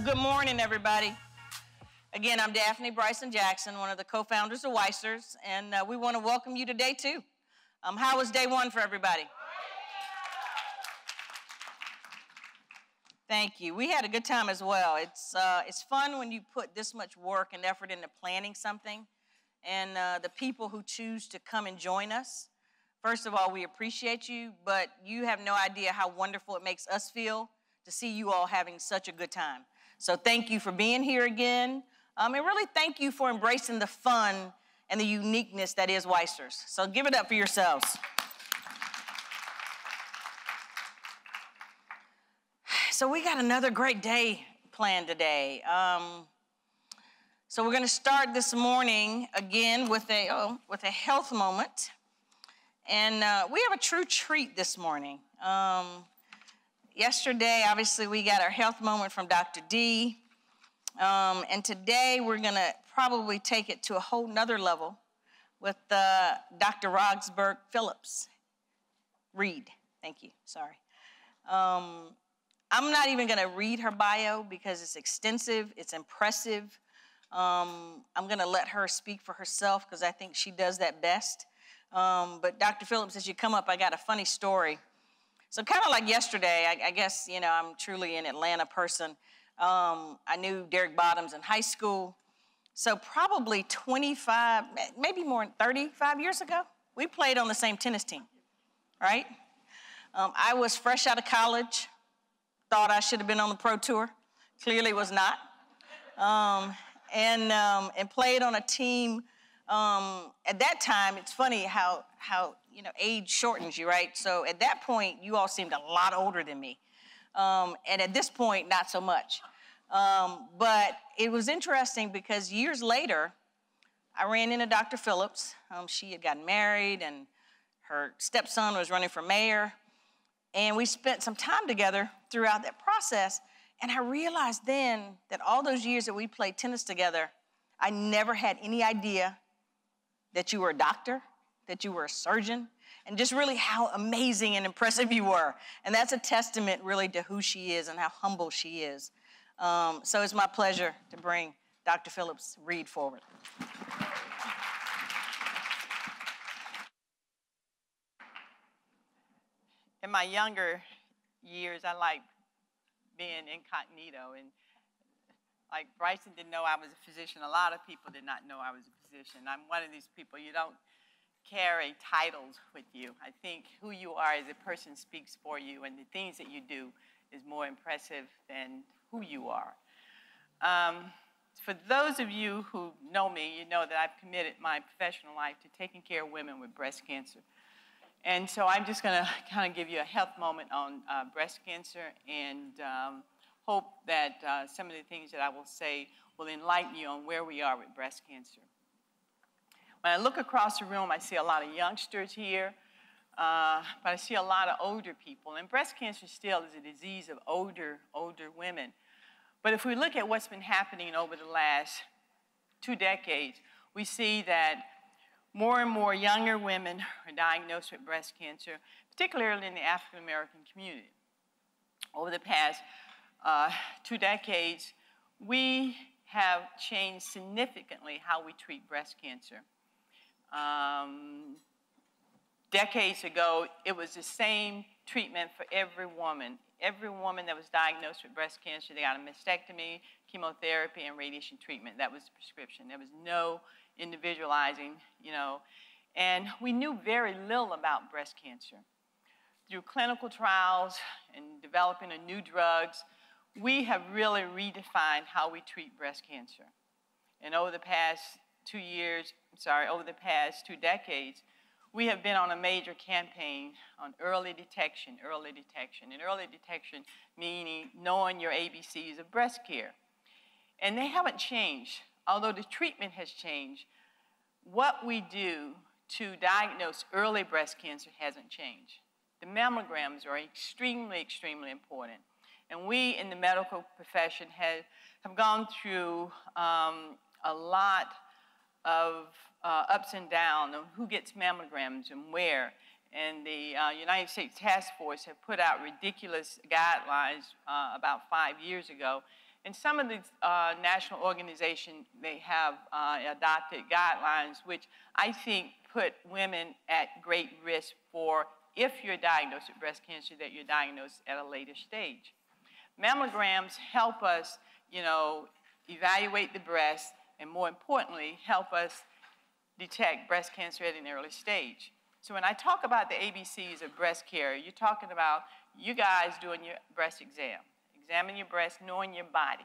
Good morning, everybody. Again, I'm Daphne Bryson Jackson, one of the co-founders of WICERS, and we want to welcome you to day two. How was day one for everybody? Thank you. We had a good time as well. It's fun when you put this much work and effort into planning something, and the people who choose to come and join us. First of all, we appreciate you, but you have no idea how wonderful it makes us feel to see you all having such a good time. So thank you for being here again, and really thank you for embracing the fun and the uniqueness that is WICERS. So give it up for yourselves. So we got another great day planned today. So we're going to start this morning again with a health moment, and we have a true treat this morning. Yesterday, obviously, we got our health moment from Dr. D. And today, we're going to probably take it to a whole nother level with Dr. Rogsbert Phillips. Thank you, sorry. I'm not even going to read her bio because it's extensive, it's impressive. I'm going to let her speak for herself because I think she does that best. But Dr. Phillips, as you come up, I got a funny story. So kind of like yesterday, I guess, you know, I'm truly an Atlanta person. I knew Derek Bottoms in high school. So probably 25, maybe more than 35 years ago, we played on the same tennis team, right? I was fresh out of college, thought I should have been on the pro tour, clearly was not. And played on a team. At that time, it's funny how you know, age shortens you, right? So at that point, you all seemed a lot older than me. And at this point, not so much. But it was interesting because years later, I ran into Dr. Phillips. She had gotten married, and her stepson was running for mayor. And we spent some time together throughout that process. And I realized then that all those years that we played tennis together, I never had any idea that you were a doctor, that you were a surgeon, and just really how amazing and impressive you were. And that's a testament really to who she is and how humble she is. So it's my pleasure to bring Dr. Phillips Reed forward. In my younger years, I liked being incognito, and like Bryson didn't know I was a physician. A lot of people did not know I was a physician. I'm one of these people, you don't carry titles with you. I think who you are as a person speaks for you, and the things that you do is more impressive than who you are. For those of you who know me, you know that I've committed my professional life to taking care of women with breast cancer. And so I'm just going to kind of give you a health moment on breast cancer, and hope that some of the things that I will say will enlighten you on where we are with breast cancer. When I look across the room, I see a lot of youngsters here, but I see a lot of older people. And breast cancer still is a disease of older women. But if we look at what's been happening over the last 2 decades, we see that more and more younger women are diagnosed with breast cancer, particularly in the African American community. Over the past 2 decades, we have changed significantly how we treat breast cancer. Decades ago, it was the same treatment for every woman. Every woman that was diagnosed with breast cancer, they got a mastectomy, chemotherapy, and radiation treatment. That was the prescription. There was no individualizing, you know. And we knew very little about breast cancer. Through clinical trials and developing of new drugs, we have really redefined how we treat breast cancer. And over the past 2 decades, we have been on a major campaign on early detection. And early detection meaning knowing your ABCs of breast care. And they haven't changed. Although the treatment has changed, what we do to diagnose early breast cancer hasn't changed. The mammograms are extremely, extremely important. And we in the medical profession have gone through a lot of ups and downs of who gets mammograms and where. And the United States Task Force have put out ridiculous guidelines about 5 years ago. And some of these national organizations, they have adopted guidelines, which I think put women at great risk for, if you're diagnosed with breast cancer, that you're diagnosed at a later stage. Mammograms help us, you know, evaluate the breast, and more importantly, help us detect breast cancer at an early stage. So when I talk about the ABCs of breast care, you're talking about you guys doing your breast exam. Examine your breast, knowing your body.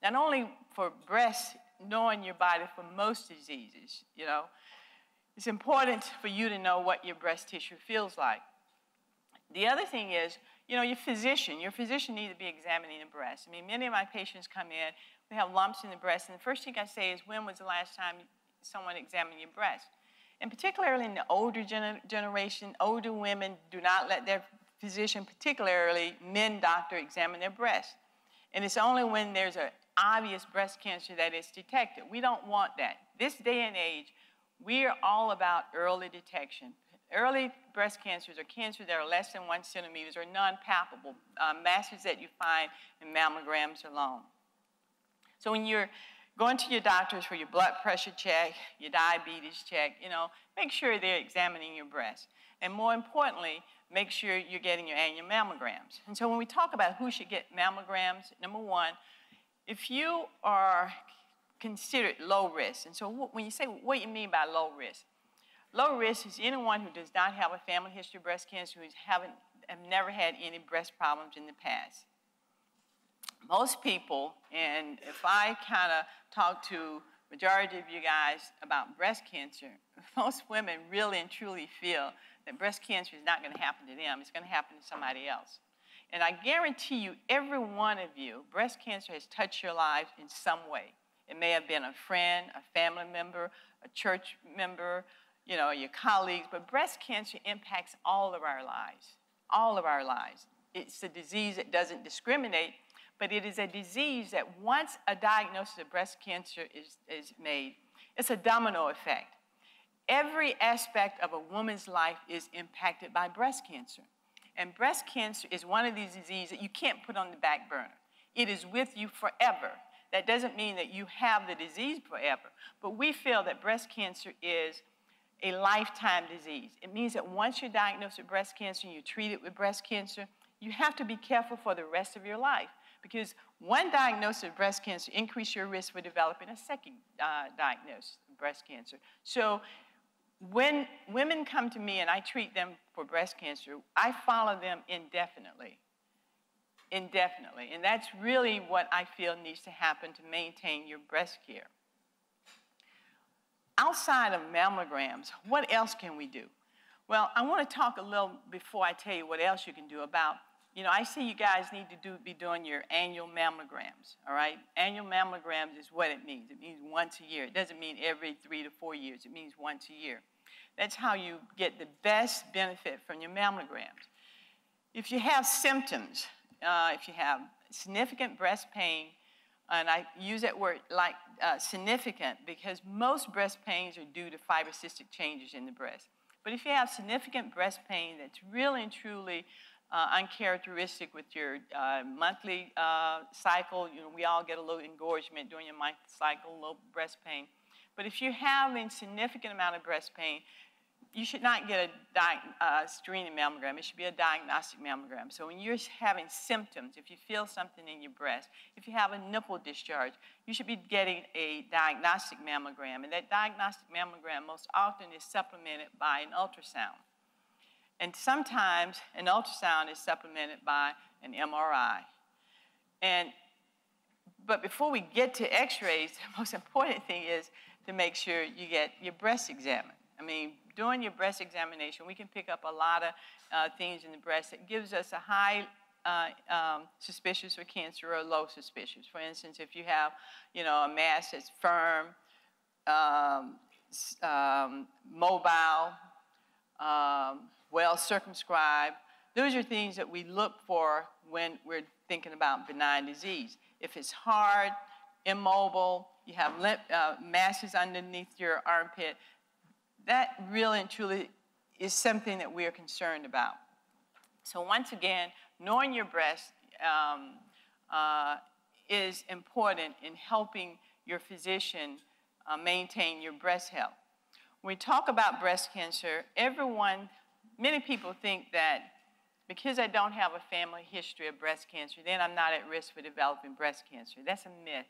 Not only for breast, knowing your body for most diseases, you know. It's important for you to know what your breast tissue feels like. The other thing is, you know, your physician needs to be examining the breast. I mean, many of my patients come in, we have lumps in the breast, and the first thing I say is, when was the last time someone examined your breast? And particularly in the older generation, older women do not let their physician, particularly men doctor, examine their breast. And it's only when there's an obvious breast cancer that it's detected. We don't want that. This day and age, we are all about early detection. Early breast cancers are cancers that are less than 1 centimeter or non-palpable, masses that you find in mammograms alone. So when you're going to your doctors for your blood pressure check, your diabetes check, you know, make sure they're examining your breast. And more importantly, make sure you're getting your annual mammograms. And so when we talk about who should get mammograms, number one, if you are considered low risk, and so when you say, what do you mean by low risk? Low risk is anyone who does not have a family history of breast cancer, who have never had any breast problems in the past. Most people, and if I kind of talk to majority of you guys about breast cancer, most women really and truly feel that breast cancer is not going to happen to them. It's going to happen to somebody else. And I guarantee you, every one of you, breast cancer has touched your lives in some way. It may have been a friend, a family member, a church member, you know, your colleagues, but breast cancer impacts all of our lives, all of our lives. It's a disease that doesn't discriminate, but it is a disease that once a diagnosis of breast cancer is made, it's a domino effect. Every aspect of a woman's life is impacted by breast cancer. And breast cancer is one of these diseases that you can't put on the back burner. It is with you forever. That doesn't mean that you have the disease forever, but we feel that breast cancer is a lifetime disease. It means that once you're diagnosed with breast cancer and you're treated with breast cancer, you have to be careful for the rest of your life, because one diagnosis of breast cancer increases your risk for developing a second diagnosis of breast cancer. So when women come to me and I treat them for breast cancer, I follow them indefinitely. Indefinitely. And that's really what I feel needs to happen to maintain your breast care. Outside of mammograms, what else can we do? Well, I want to talk a little before I tell you what else you can do about, you know, I see you guys need to be doing your annual mammograms, all right? Annual mammograms is what it means. It means once a year. It doesn't mean every 3 to 4 years. It means once a year. That's how you get the best benefit from your mammograms. If you have symptoms, if you have significant breast pain, and I use that word like significant because most breast pains are due to fibrocystic changes in the breast. But if you have significant breast pain that's really and truly uncharacteristic with your monthly cycle, you know, we all get a little engorgement during your monthly cycle, a little breast pain. But if you're having significant amount of breast pain, you should not get a screening mammogram. It should be a diagnostic mammogram. So when you're having symptoms, if you feel something in your breast, if you have a nipple discharge, you should be getting a diagnostic mammogram. And that diagnostic mammogram most often is supplemented by an ultrasound. And sometimes an ultrasound is supplemented by an MRI. But before we get to x-rays, the most important thing is to make sure you get your breast examined. I mean, during your breast examination, we can pick up a lot of things in the breast that gives us a high suspicious for cancer or a low suspicious. For instance, if you have, you know, a mass that's firm, mobile, well circumscribed, those are things that we look for when we're thinking about benign disease. If it's hard, immobile, you have masses underneath your armpit, that really and truly is something that we are concerned about. So once again, knowing your breast is important in helping your physician maintain your breast health. When we talk about breast cancer, many people think that because I don't have a family history of breast cancer, then I'm not at risk for developing breast cancer. That's a myth.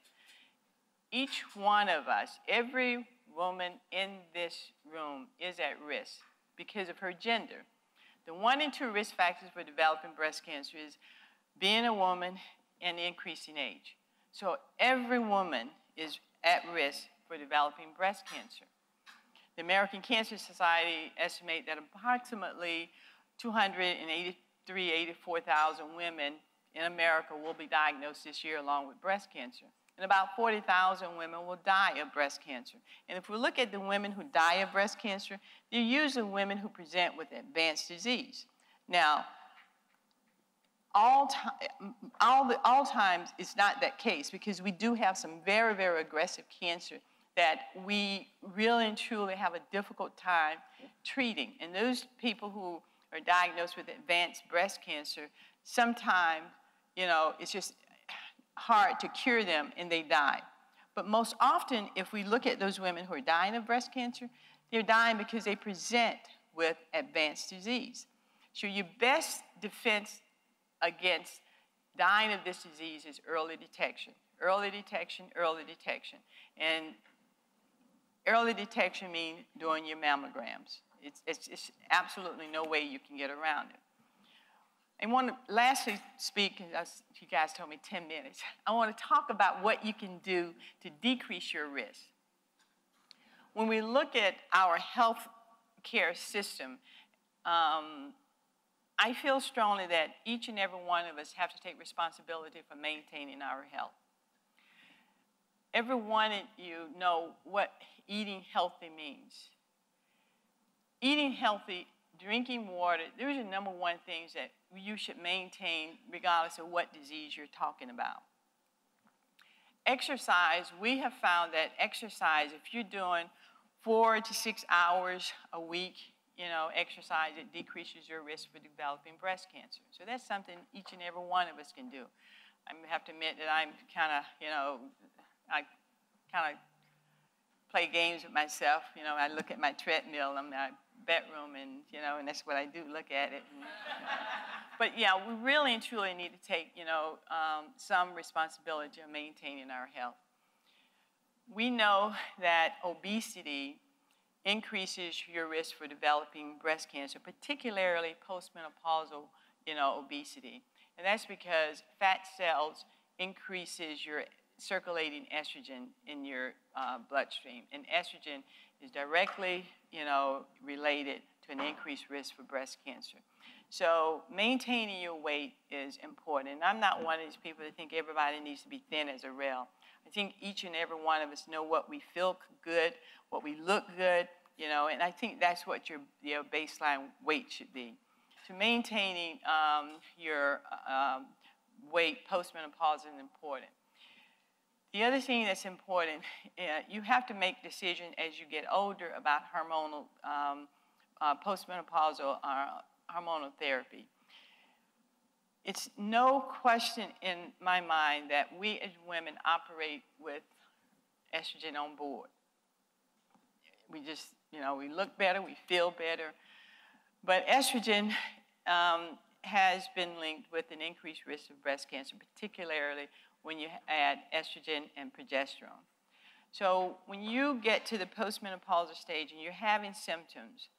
Each one of us, every woman in this room is at risk because of her gender. The 1 and 2 risk factors for developing breast cancer is being a woman and increasing age. So every woman is at risk for developing breast cancer. The American Cancer Society estimates that approximately 84,000 women in America will be diagnosed this year along with breast cancer. And about 40,000 women will die of breast cancer. And if we look at the women who die of breast cancer, they're usually women who present with advanced disease. Now, all times it's not that case, because we do have some very, very aggressive cancer that we really and truly have a difficult time treating. And those people who are diagnosed with advanced breast cancer, sometimes, it's just hard to cure them and they die. But most often, if we look at those women who are dying of breast cancer, they're dying because they present with advanced disease. So your best defense against dying of this disease is early detection. Early detection, early detection. And early detection means doing your mammograms. It's absolutely no way you can get around it. I want to lastly speak, as you guys told me 10 minutes, I want to talk about what you can do to decrease your risk. When we look at our health care system, I feel strongly that each and every one of us have to take responsibility for maintaining our health. Every one of you know what eating healthy means. Eating healthy, drinking water, those are the number 1 things that you should maintain regardless of what disease you're talking about. Exercise, we have found that exercise, if you're doing 4 to 6 hours a week, exercise, it decreases your risk for developing breast cancer. So that's something each and every one of us can do. I have to admit that I'm I kind of play games with myself. I look at my treadmill in my bedroom, and that's what I do, look at it. But yeah, we really and truly need to take, some responsibility of maintaining our health. We know that obesity increases your risk for developing breast cancer, particularly postmenopausal, obesity. And that's because fat cells increases your circulating estrogen in your bloodstream. And estrogen is directly, related to an increased risk for breast cancer. So maintaining your weight is important. And I'm not one of these people that think everybody needs to be thin as a rail. I think each and every one of us know what we feel good, what we look good, and I think that's what your baseline weight should be. So maintaining your weight postmenopausal is important. The other thing that's important, you have to make decisions as you get older about hormonal, postmenopausal hormonal therapy. It's no question in my mind that we as women operate with estrogen on board. We just, we look better, we feel better. But estrogen has been linked with an increased risk of breast cancer, particularly when you add estrogen and progesterone. So when you get to the postmenopausal stage and you're having symptoms,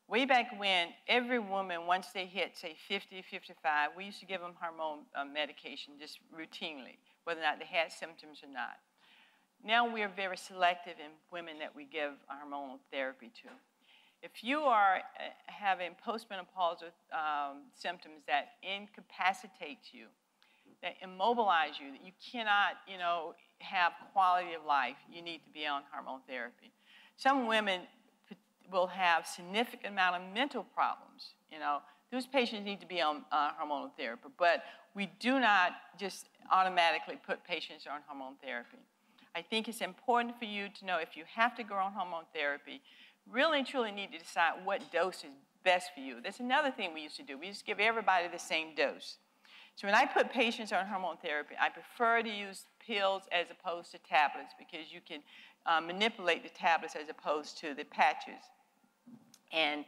way back when, every woman, once they hit, say, 50, 55, we used to give them hormone medication just routinely, whether or not they had symptoms or not. Now we are very selective in women that we give hormonal therapy to. If you are having postmenopausal symptoms that incapacitate you, that immobilize you, that you cannot, have quality of life, you need to be on hormone therapy. Some women will have significant amount of mental problems. Those patients need to be on hormonal therapy, but we do not just automatically put patients on hormone therapy. I think it's important for you to know if you have to go on hormone therapy, really and truly need to decide what dose is best for you. That's another thing we used to do. We used to give everybody the same dose. So when I put patients on hormone therapy, I prefer to use pills as opposed to tablets because you can manipulate the tablets as opposed to the patches. And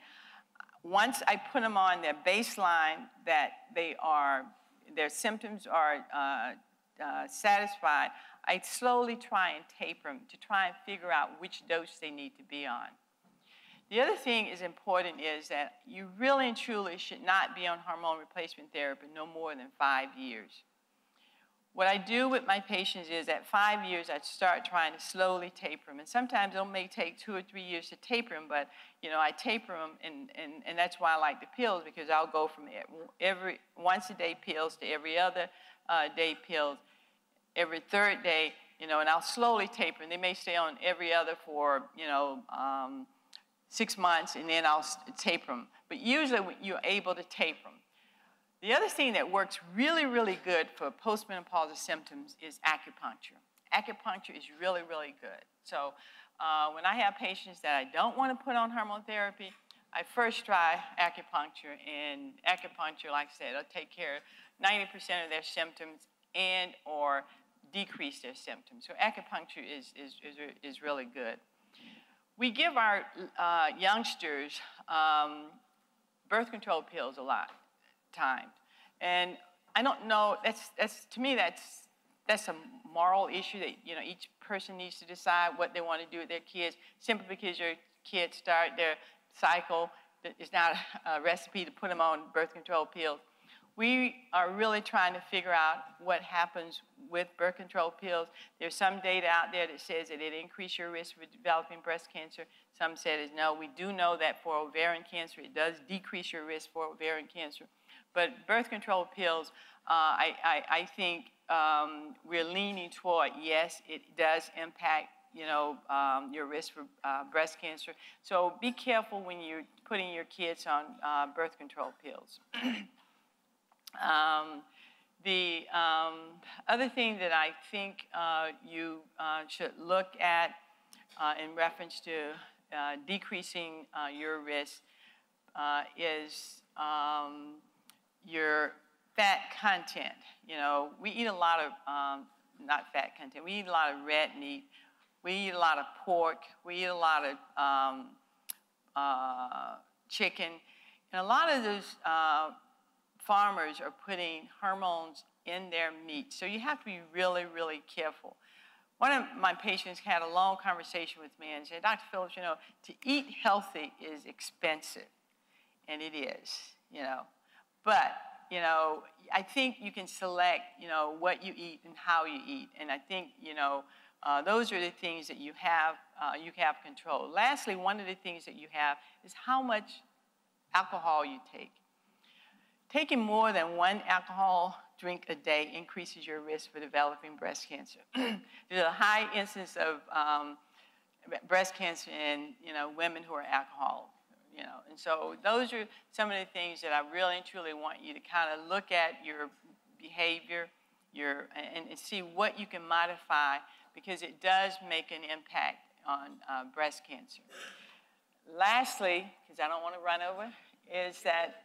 once I put them on their baseline that their symptoms are satisfied, I slowly try and taper them to try and figure out which dose they need to be on. The other thing is important is that you really and truly should not be on hormone replacement therapy no more than 5 years. What I do with my patients is at 5 years, I start trying to slowly taper them. And sometimes it may take 2 or 3 years to taper them, but I taper them, and that's why I like the pills, because I'll go from once a day pills to every other day pills, every third day, and I'll slowly taper them. They may stay on every other for, 6 months, and then I'll taper them. But usually you're able to taper them. The other thing that works really, really good for postmenopausal symptoms is acupuncture. Acupuncture is really, really good. So when I have patients that I don't want to put on hormone therapy, I first try acupuncture, and acupuncture, like I said, it'll take care of 90% of their symptoms and or decrease their symptoms. So acupuncture is really good. We give our youngsters birth control pills a lot of times. And I don't know, to me, that's a moral issue that each person needs to decide what they want to do with their kids. Simply because your kids start their cycle, it's not a recipe to put them on birth control pills. We are really trying to figure out what happens with birth control pills. There's some data out there that says that it increases your risk for developing breast cancer. Some said is no. We do know that for ovarian cancer, it does decrease your risk for ovarian cancer. But birth control pills, I think we're leaning toward, yes, it does impact your risk for breast cancer. So be careful when you're putting your kids on birth control pills. The other thing that I think you should look at in reference to decreasing your risk is your fat content. We eat a lot of, not fat content, we eat a lot of red meat, we eat a lot of pork, we eat a lot of chicken, and a lot of those farmers are putting hormones in their meat. So you have to be really, really careful. One of my patients had a long conversation with me and said, Dr. Phillips, to eat healthy is expensive. And it is, But, I think you can select, what you eat and how you eat. And I think, those are the things that you have control. Lastly, one of the things that you have is how much alcohol you take. Taking more than 1 alcohol drink a day increases your risk for developing breast cancer. There's a high incidence of breast cancer in women who are alcoholic. And so those are some of the things that I really and truly want you to kind of look at your behavior, and see what you can modify, because it does make an impact on breast cancer. Lastly, because I don't want to run over, is that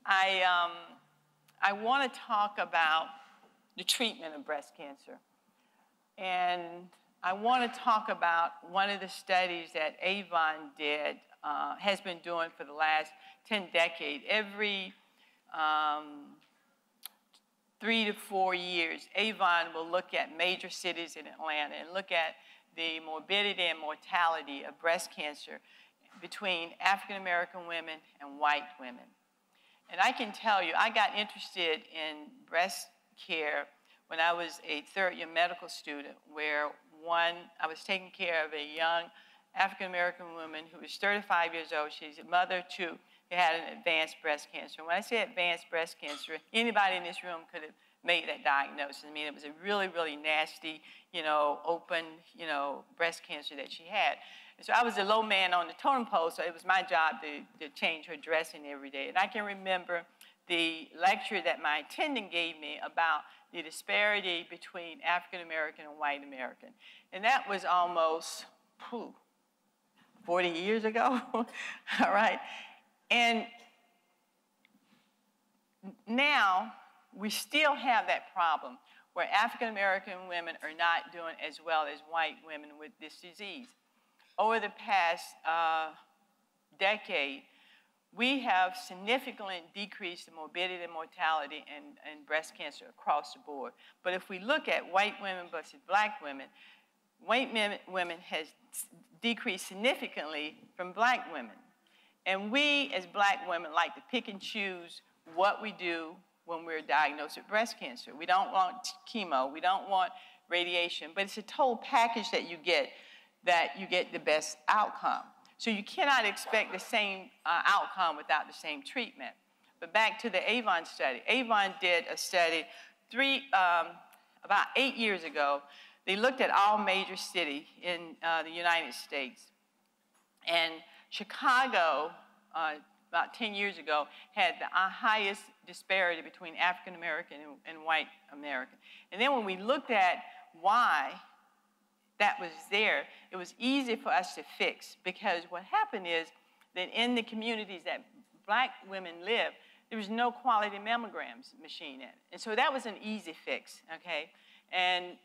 I want to talk about the treatment of breast cancer. And I want to talk about one of the studies that Avon has been doing for the last 10 decades. Every 3 to 4 years, Avon will look at major cities in Atlanta and look at the morbidity and mortality of breast cancer between African American women and white women. And I can tell you, I got interested in breast care when I was a third-year medical student, where I was taking care of a young African American woman who was 35 years old. She's a mother too, who had an advanced breast cancer. When I say advanced breast cancer, anybody in this room could have made that diagnosis. I mean, it was a really, really nasty, open, breast cancer that she had. And so I was a low man on the totem pole, so it was my job to change her dressing every day. And I can remember the lecture that my attendant gave me about the disparity between African American and white American. And that was almost 40 years ago, all right? And now we still have that problem where African American women are not doing as well as white women with this disease. Over the past decade, we have significantly decreased the morbidity and mortality in breast cancer across the board. But if we look at white women versus black women, white women has decreased significantly from black women. And we, as black women, like to pick and choose what we do when we're diagnosed with breast cancer. We don't want chemo, we don't want radiation, but it's a total package that you get the best outcome. So you cannot expect the same outcome without the same treatment. But back to the Avon study. Avon did a study about 8 years ago. They looked at all major cities in the United States. And Chicago, about 10 years ago, had the highest disparity between African American and white American. And then when we looked at why that was there, it was easy for us to fix, because what happened is that in the communities that black women live, there was no quality mammograms machine in it. And so that was an easy fix, okay? And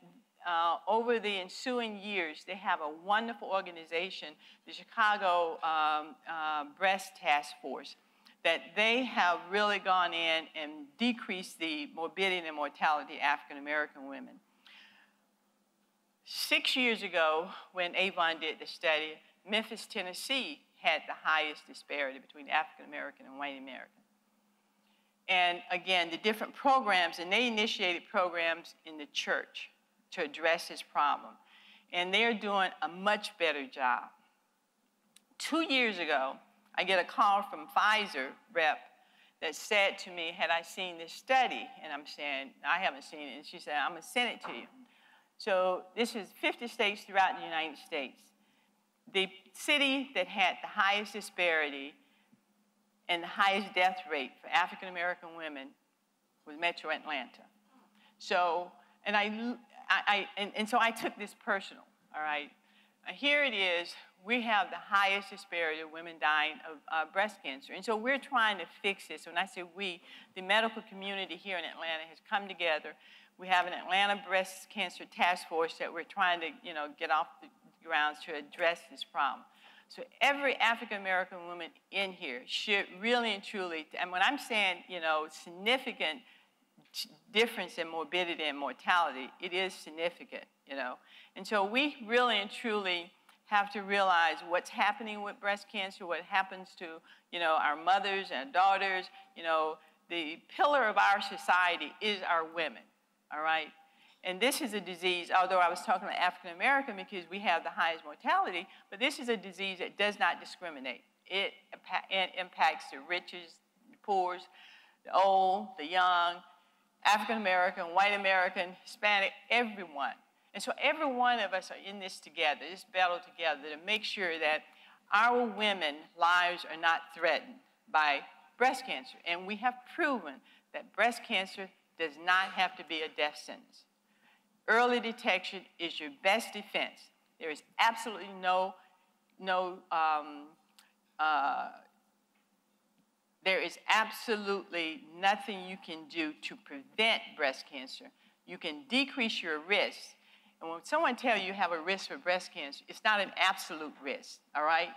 over the ensuing years, they have a wonderful organization, the Chicago Breast Task Force, that they have really gone in and decreased the morbidity and mortality of African American women. 6 years ago, when Avon did the study, Memphis, Tennessee had the highest disparity between African American and white American. And again, the different programs, and they initiated programs in the church to address this problem. And they're doing a much better job. 2 years ago, I get a call from Pfizer rep that said to me, had I seen this study? And I'm saying, I haven't seen it. And she said, I'm gonna send it to you. So this is 50 states throughout the United States. The city that had the highest disparity and the highest death rate for African American women was Metro Atlanta. So, so I took this personal, all right? Here it is, we have the highest disparity of women dying of breast cancer. And so we're trying to fix this. When I say we, the medical community here in Atlanta has come together. We have an Atlanta Breast Cancer Task Force that we're trying to, get off the grounds to address this problem. So every African American woman in here should really and truly, and when I'm saying, significant difference in morbidity and mortality, it is significant, And so we really and truly have to realize what's happening with breast cancer, what happens to, our mothers and daughters. The pillar of our society is our women, all right? And this is a disease, although I was talking to African American because we have the highest mortality, but this is a disease that does not discriminate. It impacts the riches, the poor, the old, the young, African American, white American, Hispanic, everyone. And so every one of us are in this together, this battle together, to make sure that our women's lives are not threatened by breast cancer. And we have proven that breast cancer does not have to be a death sentence. Early detection is your best defense. There is absolutely there is absolutely nothing you can do to prevent breast cancer. You can decrease your risk. And when someone tells you have a risk for breast cancer, it's not an absolute risk, all right?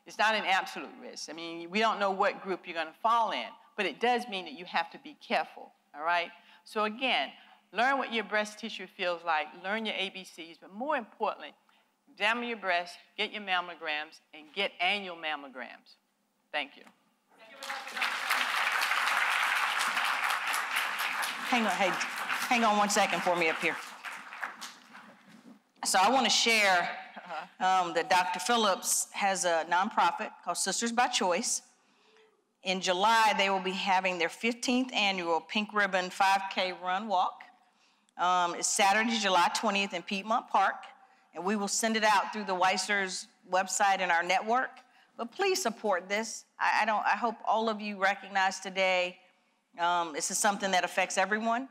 It's not an absolute risk. I mean, we don't know what group you're gonna fall in, but it does mean that you have to be careful, all right? So again, learn what your breast tissue feels like, learn your ABCs, but more importantly, examine your breast, get your mammograms, and get annual mammograms. Thank you. Hang on 1 second for me up here. So I want to share that Dr. Phillips has a nonprofit called Sisters by Choice. In July, they will be having their 15th annual Pink Ribbon 5K Run Walk. It's Saturday, July 20th in Piedmont Park, and we will send it out through the WICERS website and our network. But please support this. I hope all of you recognize today this is something that affects everyone,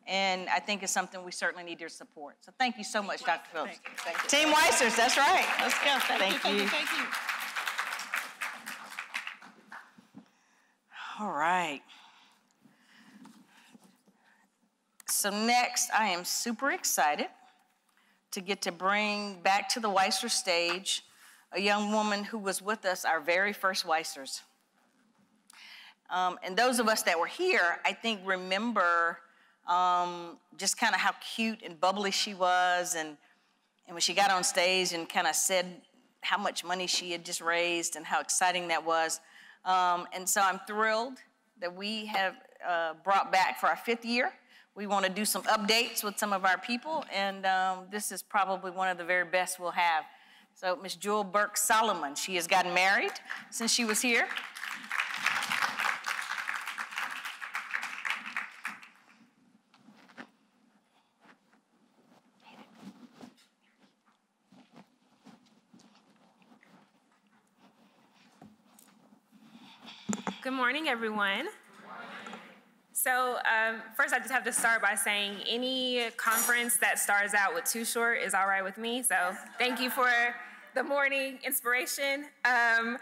and I think it's something we certainly need your support. So thank you so much, Dr. Phillips. Thank you. Team WICERS, that's right. Let's go. Thank you. All right. So next, I am super excited to get to bring back to the WICERS stage a young woman who was with us our very first WICERS. And those of us that were here, I think, remember just kind of how cute and bubbly she was, and when she got on stage and kind of said how much money she had just raised and how exciting that was. And so I'm thrilled that we have brought back for our 5th year. We want to do some updates with some of our people, and this is probably one of the very best we'll have. So Ms. Jewel Burks Solomon, she has gotten married since she was here. Good morning, everyone. So first, I just have to start by saying any conference that starts out with too short is all right with me. So thank you for the morning inspiration. And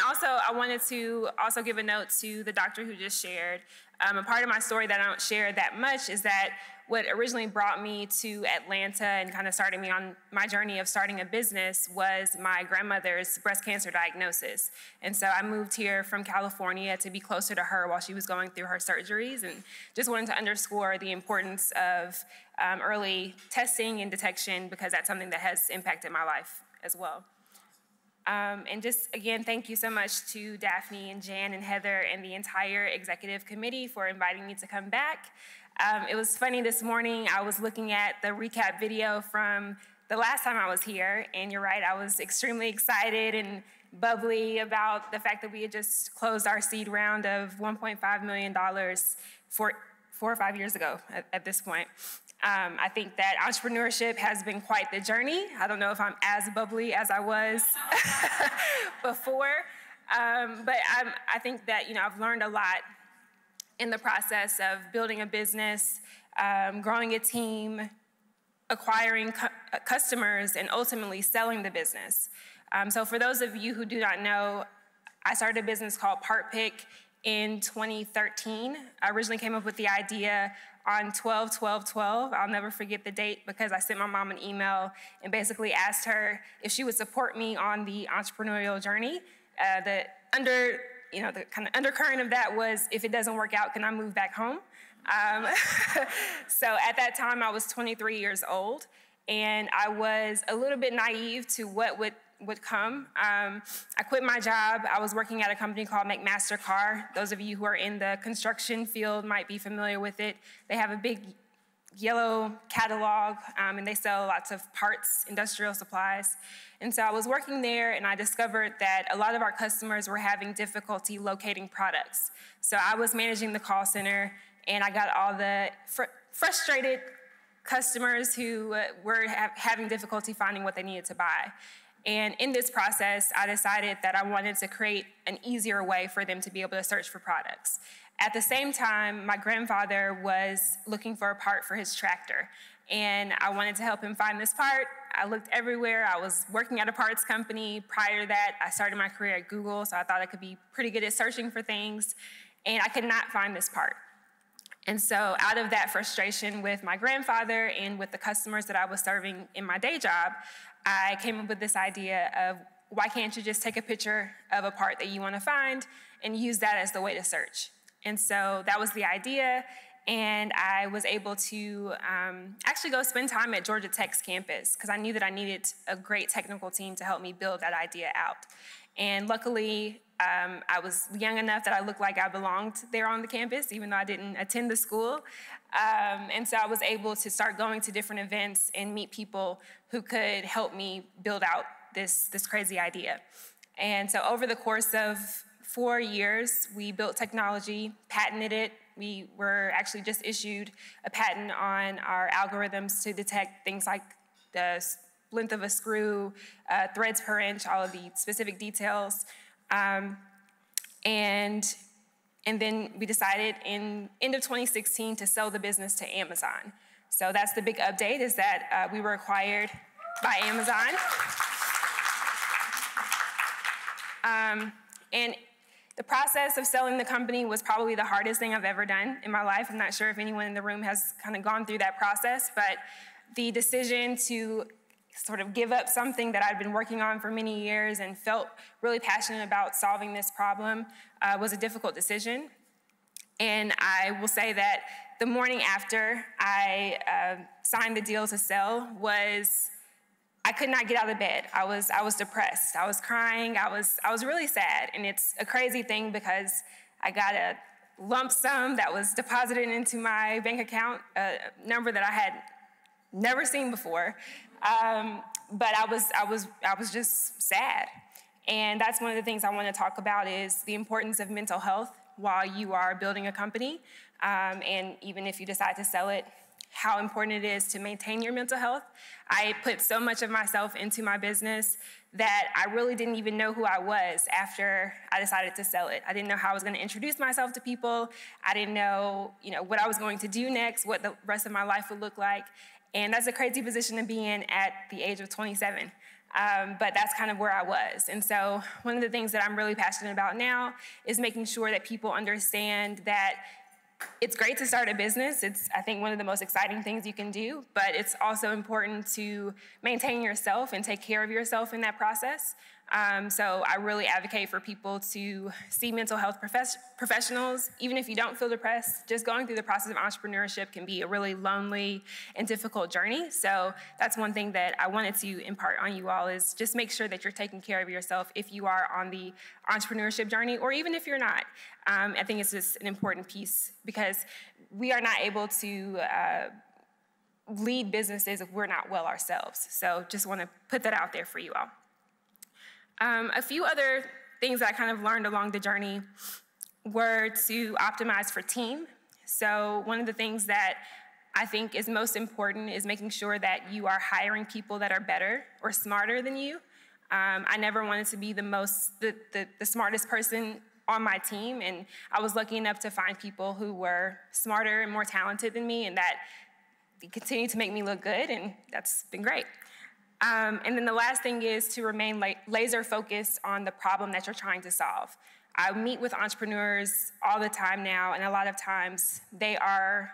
also, I wanted to also give a note to the doctor who just shared. A part of my story that I don't share that much is that what originally brought me to Atlanta and kind of started me on my journey of starting a business was my grandmother's breast cancer diagnosis. And so I moved here from California to be closer to her while she was going through her surgeries, and just wanted to underscore the importance of early testing and detection, because that's something that has impacted my life as well. And just, again, thank you so much to Daphne and Jan and Heather and the entire executive committee for inviting me to come back. It was funny this morning, I was looking at the recap video from the last time I was here, and you're right, I was extremely excited and bubbly about the fact that we had just closed our seed round of $1.5 million 4 or 5 years ago at this point. I think that entrepreneurship has been quite the journey. I don't know if I'm as bubbly as I was before, but I think that, you know, I've learned a lot in the process of building a business, growing a team, acquiring customers, and ultimately selling the business. So for those of you who do not know, I started a business called Part Pick in 2013. I originally came up with the idea on 12/12/12. I'll never forget the date, because I sent my mom an email and basically asked her if she would support me on the entrepreneurial journey. The kind of undercurrent of that was, if it doesn't work out, can I move back home? So at that time, I was 23 years old, and I was a little bit naive to what would come. I quit my job. I was working at a company called McMaster Car. Those of you who are in the construction field might be familiar with it. They have a big yellow catalog, and they sell lots of parts, industrial supplies. And so I was working there, and I discovered that a lot of our customers were having difficulty locating products. So I was managing the call center, and I got all the frustrated customers who were having difficulty finding what they needed to buy. And in this process, I decided that I wanted to create an easier way for them to be able to search for products. At the same time, my grandfather was looking for a part for his tractor, and I wanted to help him find this part. I looked everywhere. I was working at a parts company. Prior to that, I started my career at Google, so I thought I could be pretty good at searching for things, and I could not find this part. And so out of that frustration with my grandfather and with the customers that I was serving in my day job, I came up with this idea of, why can't you just take a picture of a part that you want to find and use that as the way to search? And so that was the idea, and I was able to actually go spend time at Georgia Tech's campus, because I knew that I needed a great technical team to help me build that idea out. And luckily, I was young enough that I looked like I belonged there on the campus, even though I didn't attend the school. And so I was able to start going to different events and meet people who could help me build out this crazy idea. And so over the course of 4 years, we built technology, patented it. We were actually just issued a patent on our algorithms to detect things like the length of a screw, threads per inch, all of the specific details. And then we decided in end of 2016 to sell the business to Amazon. So that's the big update, is that we were acquired by Amazon. And The process of selling the company was probably the hardest thing I've ever done in my life. I'm not sure if anyone in the room has kind of gone through that process, but the decision to sort of give up something that I'd been working on for many years and felt really passionate about solving this problem was a difficult decision. And I will say that the morning after I signed the deal to sell I could not get out of bed. I was depressed. I was crying. I was really sad. And it's a crazy thing because I got a lump sum that was deposited into my bank account, a number that I had never seen before. But I was just sad. And that's one of the things I want to talk about is the importance of mental health while you are building a company. And even if you decide to sell it, how important it is to maintain your mental health. I put so much of myself into my business that I really didn't even know who I was after I decided to sell it. I didn't know how I was going to introduce myself to people. I didn't know, what I was going to do next, what the rest of my life would look like. And that's a crazy position to be in at the age of 27. But that's kind of where I was. And so one of the things that I'm really passionate about now is making sure that people understand that it's great to start a business. It's, I think, one of the most exciting things you can do, but it's also important to maintain yourself and take care of yourself in that process. So I really advocate for people to see mental health professionals. Even if you don't feel depressed, just going through the process of entrepreneurship can be a really lonely and difficult journey. So that's one thing that I wanted to impart on you all is just make sure that you're taking care of yourself if you are on the entrepreneurship journey, or even if you're not. I think it's just an important piece because we are not able to lead businesses if we're not well ourselves. So just want to put that out there for you all. A few other things that I kind of learned along the journey were to optimize for team. So one of the things that I think is most important is making sure that you are hiring people that are better or smarter than you. I never wanted to be the smartest person on my team, and I was lucky enough to find people who were smarter and more talented than me, and that continued to make me look good, and that's been great. And then the last thing is to remain laser focused on the problem that you're trying to solve. I meet with entrepreneurs all the time now, and a lot of times they are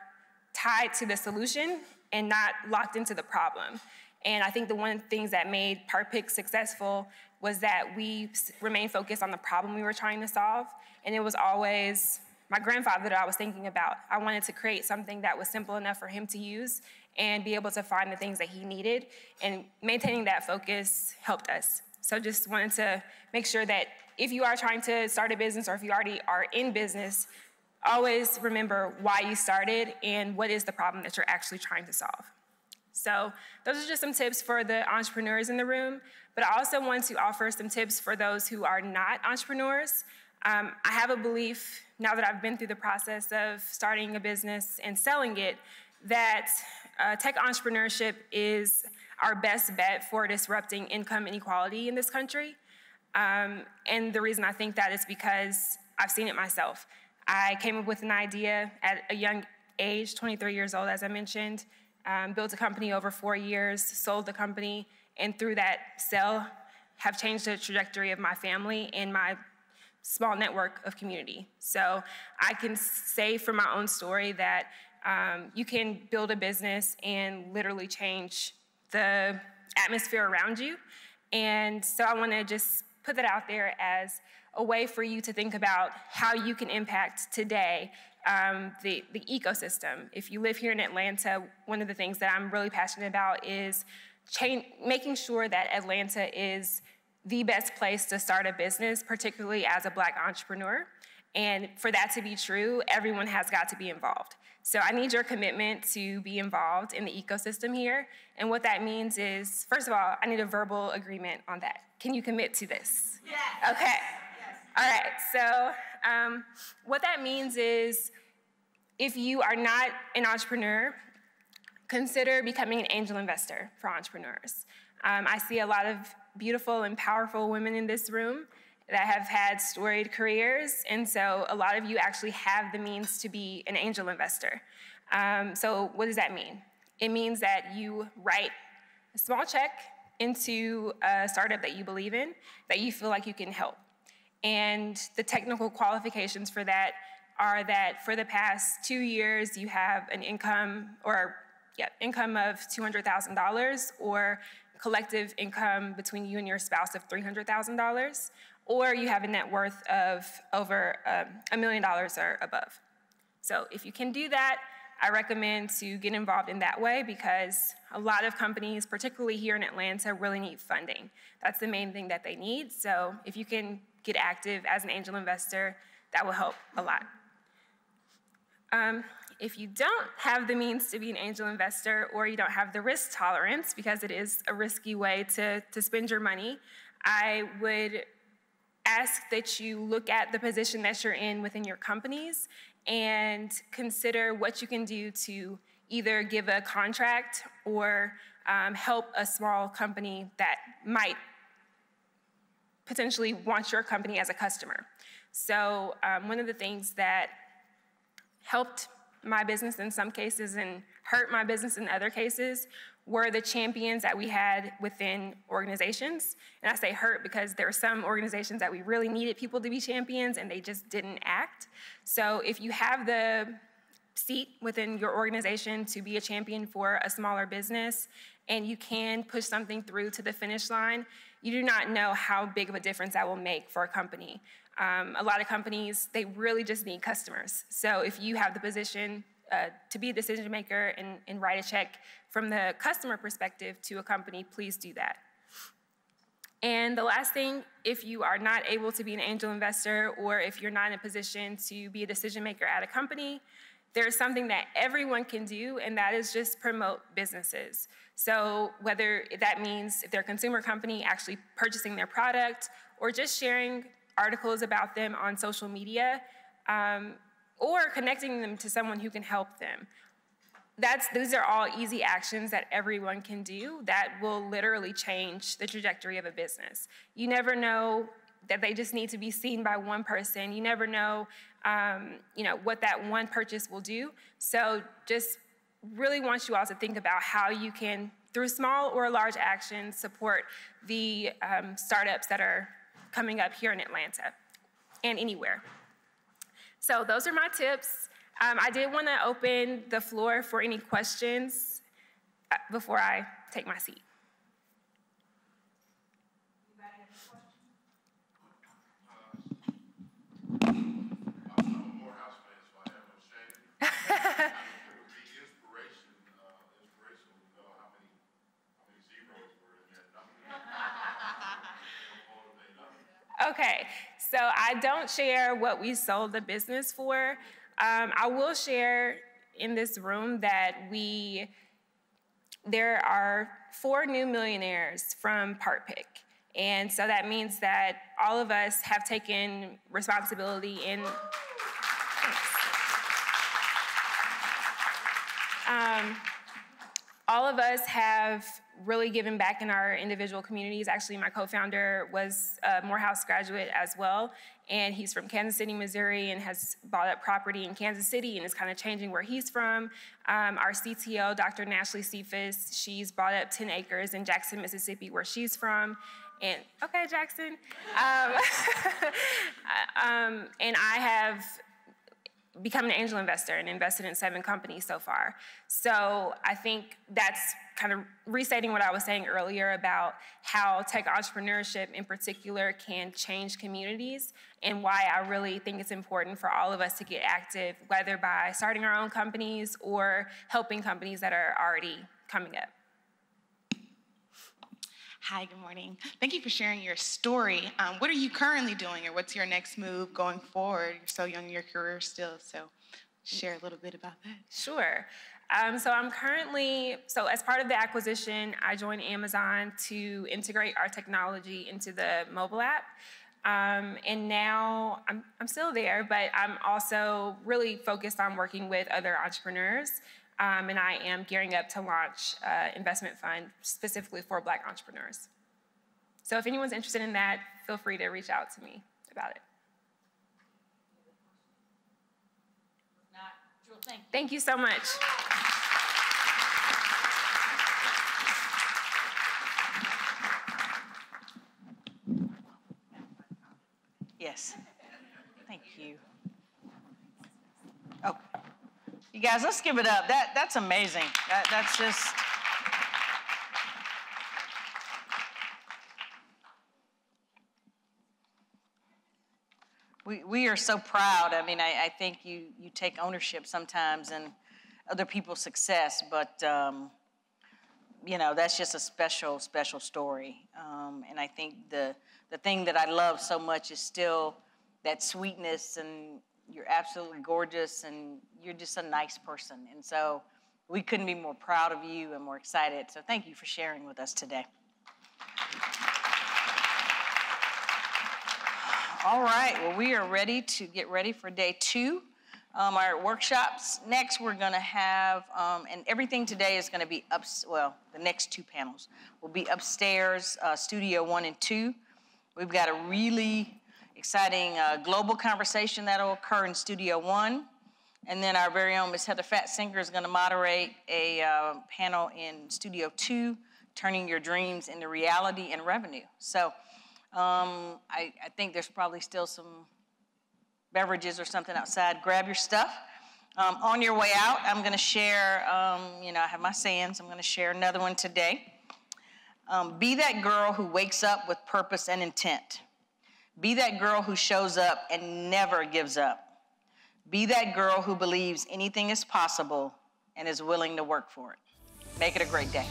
tied to the solution and not locked into the problem. And I think the one of the things that made Parpic successful was that we remained focused on the problem we were trying to solve. And it was always my grandfather that I was thinking about. I wanted to create something that was simple enough for him to use and be able to find the things that he needed. And maintaining that focus helped us. So just wanted to make sure that if you are trying to start a business or if you already are in business, always remember why you started and what is the problem that you're actually trying to solve. So those are just some tips for the entrepreneurs in the room, but I also want to offer some tips for those who are not entrepreneurs. I have a belief, now that I've been through the process of starting a business and selling it, that tech entrepreneurship is our best bet for disrupting income inequality in this country. And the reason I think that is because I've seen it myself. I came up with an idea at a young age, 23 years old, as I mentioned, built a company over 4 years, sold the company, and through that sale have changed the trajectory of my family and my small network of community. So I can say from my own story that you can build a business and literally change the atmosphere around you. And so I want to just put that out there as a way for you to think about how you can impact today the ecosystem. If you live here in Atlanta, one of the things that I'm really passionate about is making sure that Atlanta is the best place to start a business, particularly as a Black entrepreneur. And for that to be true, everyone has got to be involved. So I need your commitment to be involved in the ecosystem here. And what that means is, first of all, I need a verbal agreement on that. Can you commit to this? Yes. Okay. Yes. All right. So what that means is, if you are not an entrepreneur, consider becoming an angel investor for entrepreneurs. I see a lot of beautiful and powerful women in this room that have had storied careers, and so a lot of you actually have the means to be an angel investor. So what does that mean? It means that you write a small check into a startup that you believe in, that you feel like you can help. And the technical qualifications for that are that for the past 2 years, you have an income of $200,000 or collective income between you and your spouse of $300,000, or you have a net worth of over $1 million or above. So if you can do that, I recommend to get involved in that way because a lot of companies, particularly here in Atlanta, really need funding. That's the main thing that they need. So if you can get active as an angel investor, that will help a lot. If you don't have the means to be an angel investor or you don't have the risk tolerance, because it is a risky way to spend your money, I would ask that you look at the position that you're in within your companies and consider what you can do to either give a contract or help a small company that might potentially want your company as a customer. So one of the things that helped my business in some cases and hurt my business in other cases were the champions that we had within organizations. And I say hurt because there are some organizations that we really needed people to be champions and they just didn't act. So if you have the seat within your organization to be a champion for a smaller business and you can push something through to the finish line, you do not know how big of a difference that will make for a company. A lot of companies, they really just need customers. So if you have the position to be a decision maker and write a check from the customer perspective to a company, please do that. And the last thing, if you are not able to be an angel investor or if you're not in a position to be a decision maker at a company, there's something that everyone can do, and that is just promote businesses. So whether that means if they're a consumer company actually purchasing their product or just sharing articles about them on social media, or connecting them to someone who can help them. These are all easy actions that everyone can do that will literally change the trajectory of a business. You never know that they just need to be seen by one person. You never know, what that one purchase will do. So just really want you all to think about how you can, through small or large actions, support the startups that are coming up here in Atlanta and anywhere. So those are my tips. I did want to open the floor for any questions before I take my seat. Okay, so I don't share what we sold the business for. I will share in this room that there are 4 new millionaires from Part Pick. And so that means that all of us have taken responsibility in, all of us have really given back in our individual communities. Actually, my co-founder was a Morehouse graduate as well, and he's from Kansas City, Missouri, and has bought up property in Kansas City and is kind of changing where he's from. Our CTO, Dr. Nashley Cephas, she's bought up 10 acres in Jackson, Mississippi, where she's from. And, okay, Jackson. And I have become an angel investor and invested in 7 companies so far. So I think that's kind of restating what I was saying earlier about how tech entrepreneurship in particular can change communities and why I really think it's important for all of us to get active, whether by starting our own companies or helping companies that are already coming up. Hi, good morning. Thank you for sharing your story. What are you currently doing, or what's your next move going forward? You're so young in your career still, so share a little bit about that. Sure. So I'm currently, as part of the acquisition, I joined Amazon to integrate our technology into the mobile app. And now I'm still there, but I'm also really focused on working with other entrepreneurs. And I am gearing up to launch an investment fund specifically for Black entrepreneurs. So if anyone's interested in that, feel free to reach out to me about it. Thank you so much. Yes. Thank you. Oh, you guys, let's give it up. That's amazing. That's just... We are so proud. I mean, I think you take ownership sometimes in other people's success, but, you know, that's just a special, special story. And I think the thing that I love so much is still that sweetness, and you're absolutely gorgeous, and you're just a nice person. And so we couldn't be more proud of you and more excited. So thank you for sharing with us today. All right, well, we are ready to get ready for day 2, our workshops. Next, we're gonna have, and everything today is gonna be the next 2 panels will be upstairs, Studio 1 and 2. We've got a really exciting global conversation that'll occur in Studio 1. And then our very own Ms. Heather Fatsinger is gonna moderate a panel in Studio 2, Turning Your Dreams into Reality and Revenue. So, I think there's probably still some beverages or something outside. Grab your stuff. On your way out, I'm going to share, you know, I have my sayings. I'm going to share another one today. Be that girl who wakes up with purpose and intent. Be that girl who shows up and never gives up. Be that girl who believes anything is possible and is willing to work for it. Make it a great day.